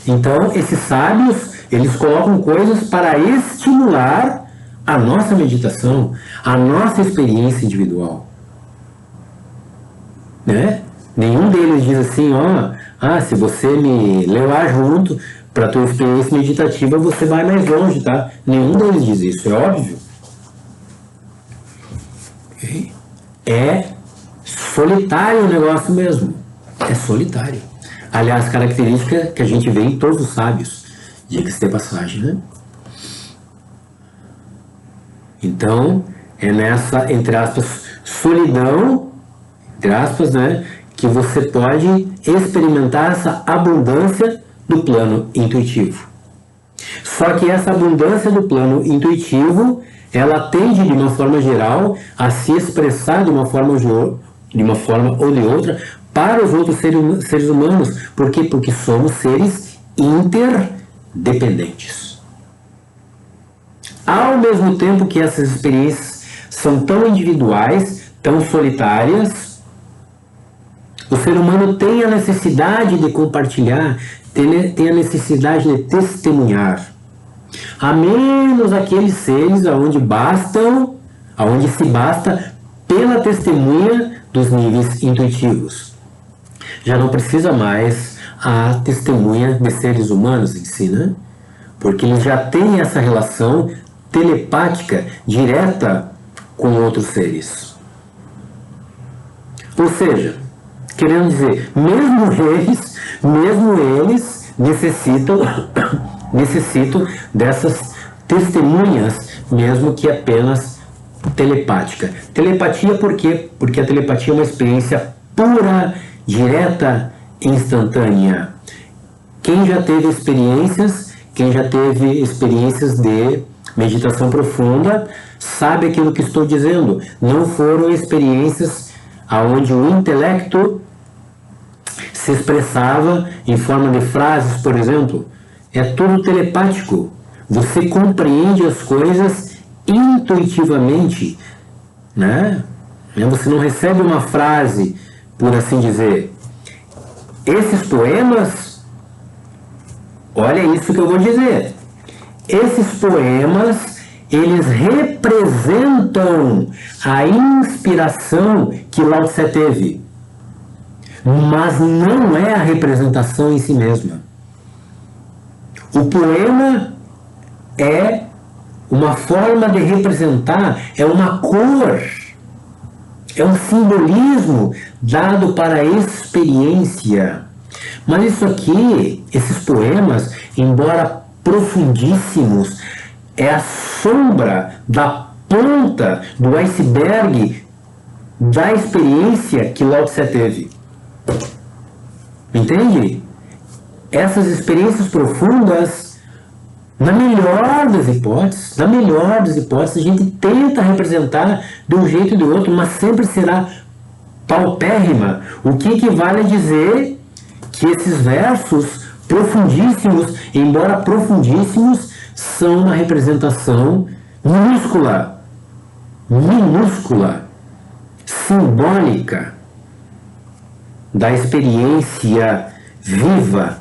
Então, esses sábios, eles colocam coisas para estimular a nossa meditação, a nossa experiência individual. Né? Nenhum deles diz assim, se você me levar junto para a tua experiência meditativa, você vai mais longe, tá? Nenhum deles diz isso, é óbvio. Okay? É solitário o negócio mesmo. É solitário. Aliás, característica que a gente vê em todos os sábios. Diga-se de passagem, né? Então, é nessa, entre aspas, solidão, entre aspas, né? Que você pode experimentar essa abundância do plano intuitivo. Só que essa abundância do plano intuitivo, ela tende, de uma forma geral, a se expressar de uma forma ou de outra para os outros seres humanos. Por quê? Porque somos seres interdependentes. Ao mesmo tempo que essas experiências são tão individuais, tão solitárias, o ser humano tem a necessidade de compartilhar, tem a necessidade de testemunhar. A menos aqueles seres onde se basta pela testemunha dos níveis intuitivos. Já não precisa mais a testemunha de seres humanos em si, né? Porque eles já têm essa relação telepática direta com outros seres. Ou seja, querendo dizer, mesmo eles necessitam dessas testemunhas, mesmo que apenas telepática. Telepatia por quê? Porque a telepatia é uma experiência pura, direta, instantânea. Quem já teve experiências de meditação profunda, sabe aquilo que estou dizendo. Não foram experiências onde o intelecto se expressava em forma de frases, por exemplo. É tudo telepático. Você compreende as coisas intuitivamente, né? Você não recebe uma frase, por assim dizer. Esses poemas, olha isso que eu vou dizer. Esses poemas, eles representam a inspiração que Lao Tse teve, mas não é a representação em si mesma. O poema é uma forma de representar, é uma cor, é um simbolismo dado para a experiência. Mas isso aqui, esses poemas, embora profundíssimos, é a sombra da ponta do iceberg da experiência que Lao Tse teve. Entende? Essas experiências profundas, na melhor das hipóteses, a gente tenta representar de um jeito ou de outro, mas sempre será paupérrima. O que equivale a dizer que esses versos profundíssimos, embora profundíssimos, são uma representação minúscula, simbólica da experiência viva,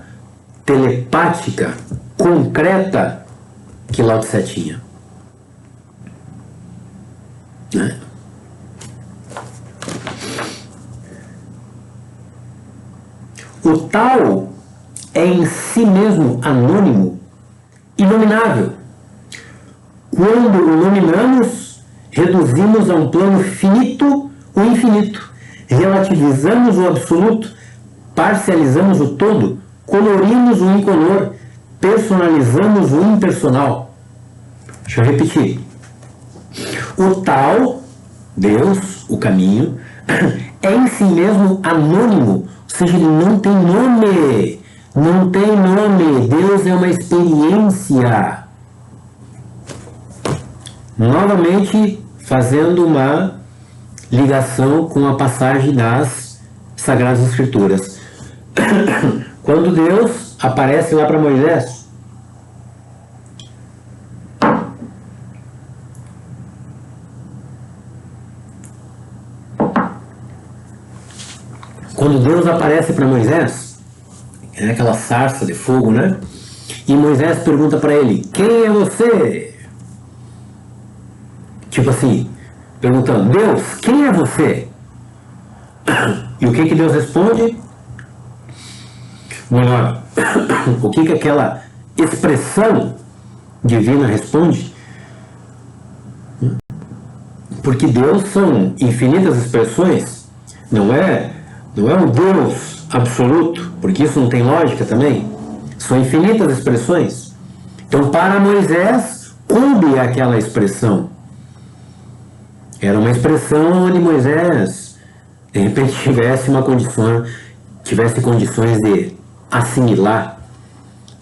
telepática, concreta que Lao Tse tinha. Né? O tal é em si mesmo anônimo, inominável. Quando o nominamos, reduzimos a um plano finito o infinito, relativizamos o absoluto, parcializamos o todo, colorimos o incolor, personalizamos o impersonal. Deixa eu repetir. O tal, Deus, o caminho, é em si mesmo anônimo, ou seja, ele não tem nome. Não tem nome. Deus é uma experiência. Novamente, fazendo uma ligação com a passagem das Sagradas Escrituras. Quando Deus aparece lá para Moisés, é aquela sarça de fogo, né? E Moisés pergunta para ele: quem é você? Tipo assim, perguntando: Deus, quem é você? E o que Deus responde? Melhor, o que aquela expressão divina responde? Porque Deus são infinitas expressões, não é um Deus absoluto, porque isso não tem lógica também. São infinitas expressões. Então, para Moisés, coube aquela expressão. Era uma expressão onde Moisés, de repente, tivesse condições de assimilar,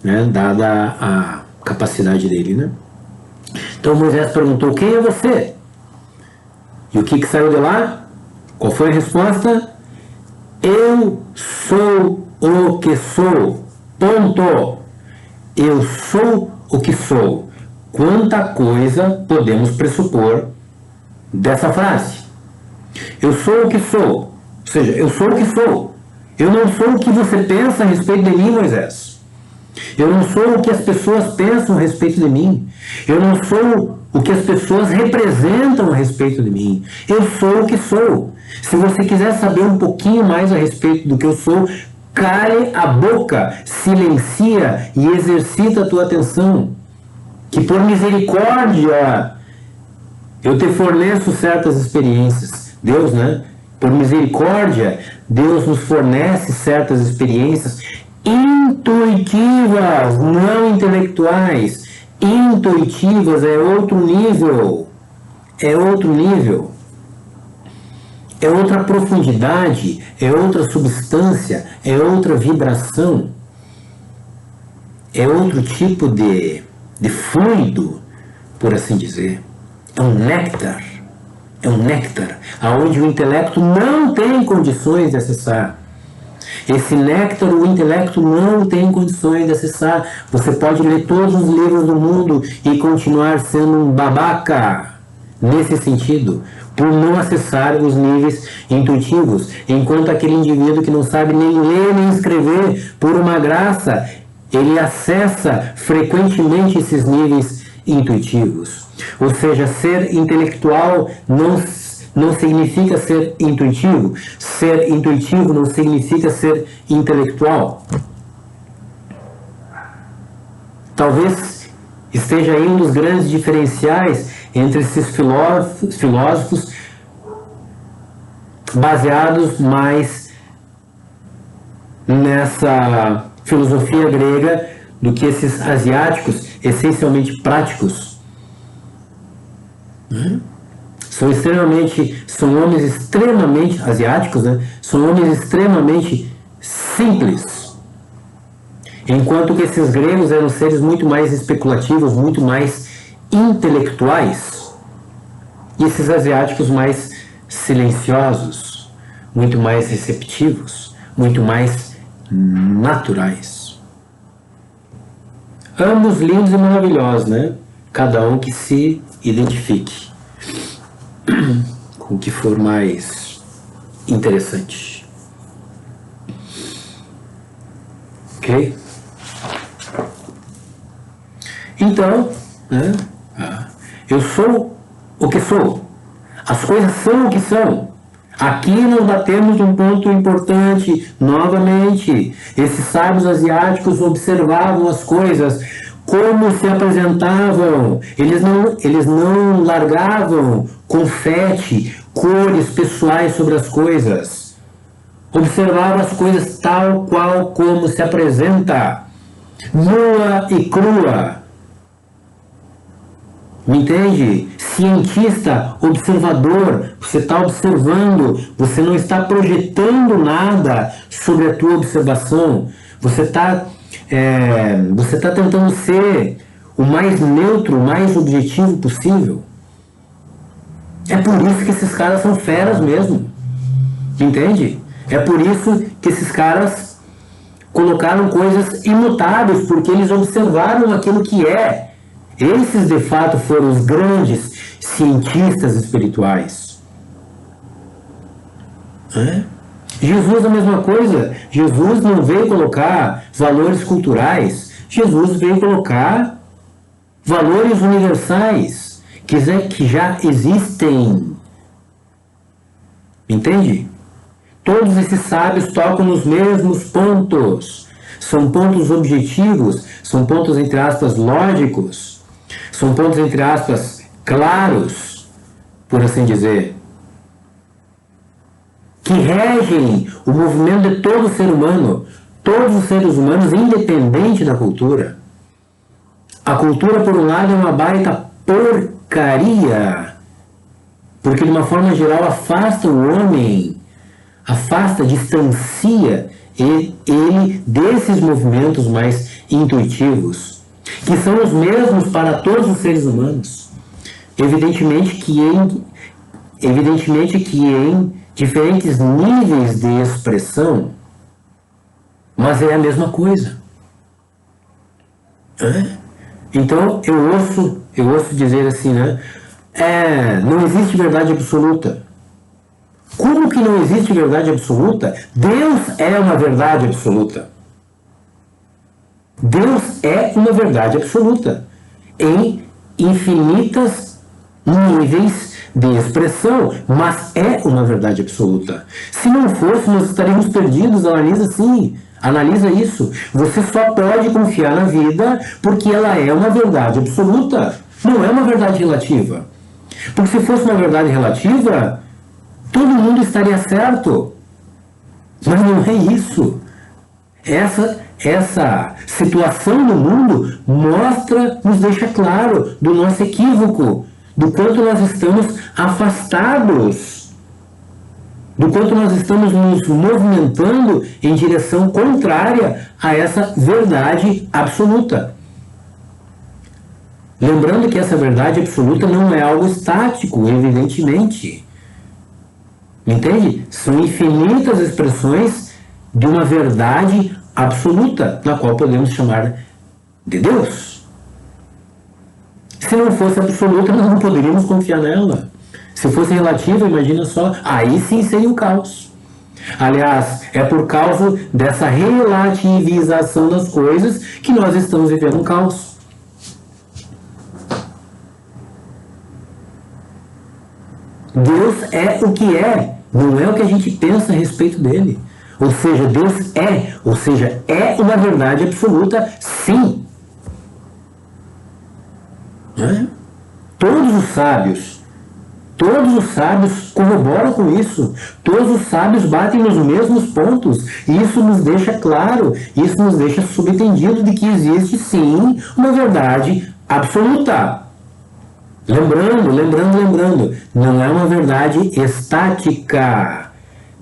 né, dada a capacidade dele, né? Então Moisés perguntou: quem é você? E o que saiu de lá? Qual foi a resposta? Eu sou o que sou. Ponto. Eu sou o que sou. Quanta coisa podemos pressupor dessa frase? Eu sou o que sou. Ou seja, eu sou o que sou. Eu não sou o que você pensa a respeito de mim, Moisés. Eu não sou o que as pessoas pensam a respeito de mim. Eu não sou o que as pessoas representam a respeito de mim. Eu sou o que sou. Se você quiser saber um pouquinho mais a respeito do que eu sou, cale a boca, silencia e exercita a tua atenção. Que por misericórdia eu te forneço certas experiências. Deus, né? Por misericórdia, Deus nos fornece certas experiências intuitivas, não intelectuais. Intuitivas é outro nível. É outro nível. É outra profundidade, é outra substância, é outra vibração. É outro tipo de fluido, por assim dizer. É um néctar. É um néctar, aonde o intelecto não tem condições de acessar. Esse néctar o intelecto não tem condições de acessar. Você pode ler todos os livros do mundo e continuar sendo um babaca nesse sentido, por não acessar os níveis intuitivos, enquanto aquele indivíduo que não sabe nem ler nem escrever, por uma graça, ele acessa frequentemente esses níveis intuitivos. Ou seja, ser intelectual não significa ser intuitivo. Ser intuitivo não significa ser intelectual. Talvez esteja aí um dos grandes diferenciais entre esses filósofos baseados mais nessa filosofia grega do que esses asiáticos essencialmente práticos. São homens extremamente asiáticos, né? São homens extremamente simples, enquanto que esses gregos eram seres muito mais especulativos, muito mais intelectuais, e esses asiáticos mais silenciosos, muito mais receptivos, muito mais naturais. Ambos lindos e maravilhosos, né? Cada um que se identifique com o que for mais interessante. Ok? Então, né? Eu sou o que sou. As coisas são o que são. Aqui nós batemos um ponto importante. Novamente, esses sábios asiáticos observavam as coisas, como se apresentavam. Eles não largavam confete, cores pessoais sobre as coisas. Observavam as coisas tal qual como se apresenta, nua e crua. Me entende? Cientista, observador, você está observando, você não está projetando nada sobre a tua observação, você está tentando ser o mais neutro, o mais objetivo possível. É por isso que esses caras são feras mesmo, entende? É por isso que esses caras colocaram coisas imutáveis, porque eles observaram aquilo que é. Esses, de fato, foram os grandes cientistas espirituais. Jesus, a mesma coisa. Jesus não veio colocar valores culturais. Jesus veio colocar valores universais, que já existem. Entende? Todos esses sábios tocam nos mesmos pontos. São pontos objetivos, são pontos, entre aspas, lógicos. São pontos, entre aspas, claros, por assim dizer, que regem o movimento de todo ser humano, todos os seres humanos, independente da cultura. A cultura, por um lado, é uma baita porcaria, porque de uma forma geral afasta o homem, distancia ele desses movimentos mais intuitivos, que são os mesmos para todos os seres humanos. Evidentemente que em diferentes níveis de expressão, mas é a mesma coisa. Então eu ouço dizer assim, né? Não existe verdade absoluta. Como que não existe verdade absoluta? Deus é uma verdade absoluta. Deus é uma verdade absoluta, em infinitas níveis de expressão, mas é uma verdade absoluta. Se não fosse, nós estaríamos perdidos. Analisa isso. Você só pode confiar na vida porque ela é uma verdade absoluta, não é uma verdade relativa. Porque se fosse uma verdade relativa, todo mundo estaria certo. Mas não é isso. Essa situação no mundo nos deixa claro do nosso equívoco, do quanto nós estamos afastados, do quanto nós estamos nos movimentando em direção contrária a essa verdade absoluta. Lembrando que essa verdade absoluta não é algo estático, evidentemente. Entende? São infinitas expressões de uma verdade absoluta, na qual podemos chamar de Deus. Se não fosse absoluta, nós não poderíamos confiar nela. Se fosse relativa, imagina só, aí sim seria o caos. Aliás, é por causa dessa relativização das coisas que nós estamos vivendo um caos. Deus é o que é, não é o que a gente pensa a respeito dele. Ou seja, Deus é uma verdade absoluta, sim. Né? Todos os sábios corroboram com isso. Todos os sábios batem nos mesmos pontos. E isso nos deixa claro, isso nos deixa subentendido de que existe, sim, uma verdade absoluta. Lembrando, não é uma verdade estática.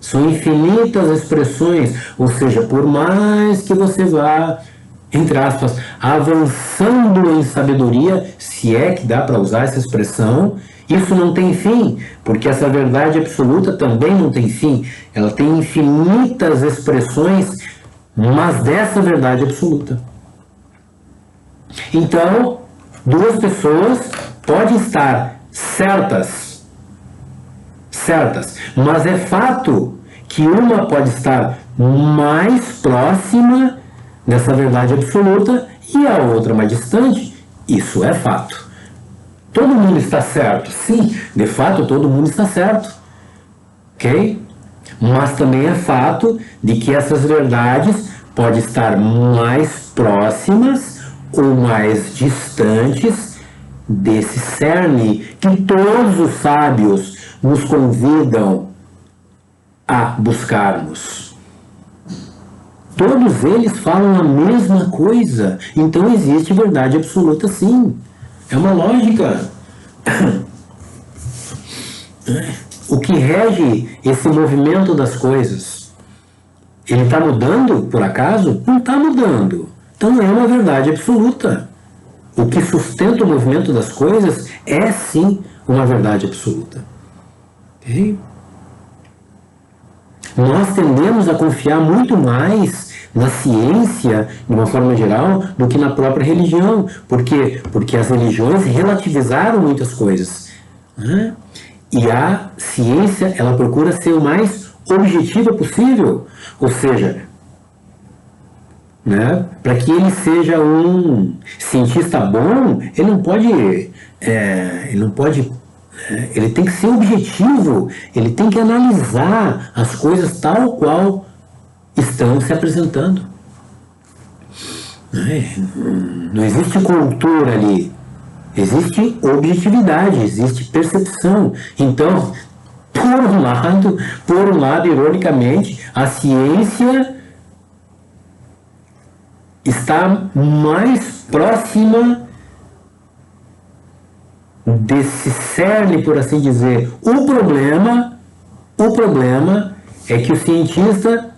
São infinitas expressões, ou seja, por mais que você vá, entre aspas, avançando em sabedoria, se é que dá para usar essa expressão, isso não tem fim, porque essa verdade absoluta também não tem fim. Ela tem infinitas expressões, mas dessa verdade absoluta. Então, duas pessoas podem estar certas, mas é fato que uma pode estar mais próxima dessa verdade absoluta e a outra mais distante. Isso é fato. Todo mundo está certo? Sim, de fato todo mundo está certo. Ok? Mas também é fato de que essas verdades podem estar mais próximas ou mais distantes desse cerne que todos os sábios nos convidam a buscarmos. Todos eles falam a mesma coisa, então existe verdade absoluta, sim. É uma lógica. O que rege esse movimento das coisas, ele está mudando por acaso? Não está mudando. Então é uma verdade absoluta. O que sustenta o movimento das coisas é sim uma verdade absoluta. Okay? Nós tendemos a confiar muito mais na ciência, de uma forma geral, do que na própria religião. Por quê? Porque as religiões relativizaram muitas coisas. Né? E a ciência, ela procura ser o mais objetiva possível. Ou seja, né, para que ele seja um cientista bom, ele tem que ser objetivo, ele tem que analisar as coisas tal qual estão se apresentando. Não existe cultura ali, existe objetividade, existe percepção. Então, por um lado, ironicamente, a ciência está mais próxima desse cerne, por assim dizer. O problema é que o cientista,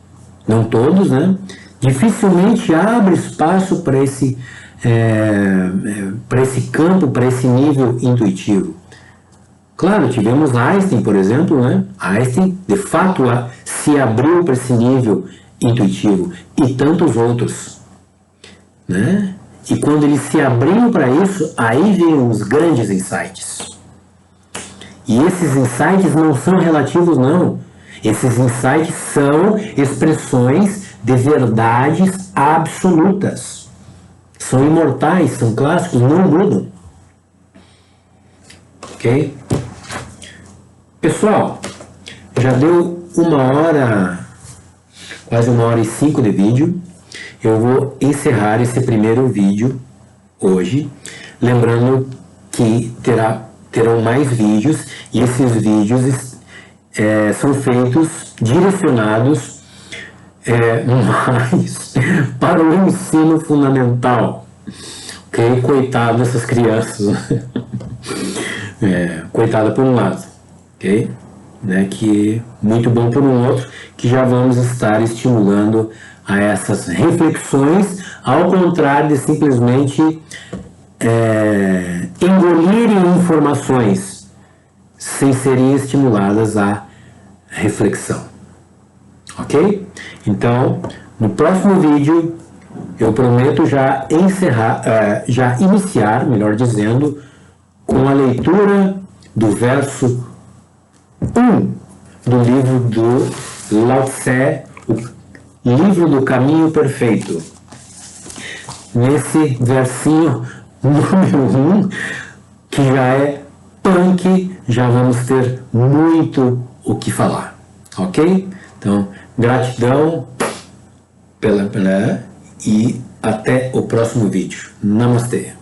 não todos, né, dificilmente abre espaço para esse campo, para esse nível intuitivo. Claro, tivemos Einstein, por exemplo, né? Einstein, de fato, se abriu para esse nível intuitivo, e tantos outros. Né? E quando eles se abriram para isso, aí vêm os grandes insights. E esses insights não são relativos, não. Esses insights são expressões de verdades absolutas. São imortais, são clássicos, não mudam. Ok? Pessoal, já deu 1 hora, quase 1h05 de vídeo. Eu vou encerrar esse primeiro vídeo hoje, lembrando que terão mais vídeos, e esses vídeos são feitos, direcionados Mas para o ensino fundamental, ok? Coitado dessas crianças. Coitada por um lado, ok? Né, que muito bom por um outro, que já vamos estar estimulando a essas reflexões, ao contrário de simplesmente engolirem informações sem serem estimuladas à reflexão, ok? Então, no próximo vídeo eu prometo já já iniciar, melhor dizendo, com a leitura do verso 1 do livro do Lao Tse, o livro do caminho perfeito. Nesse versinho número 1, que já é punk, já vamos ter muito o que falar, ok? Então, gratidão e até o próximo vídeo. Namastê.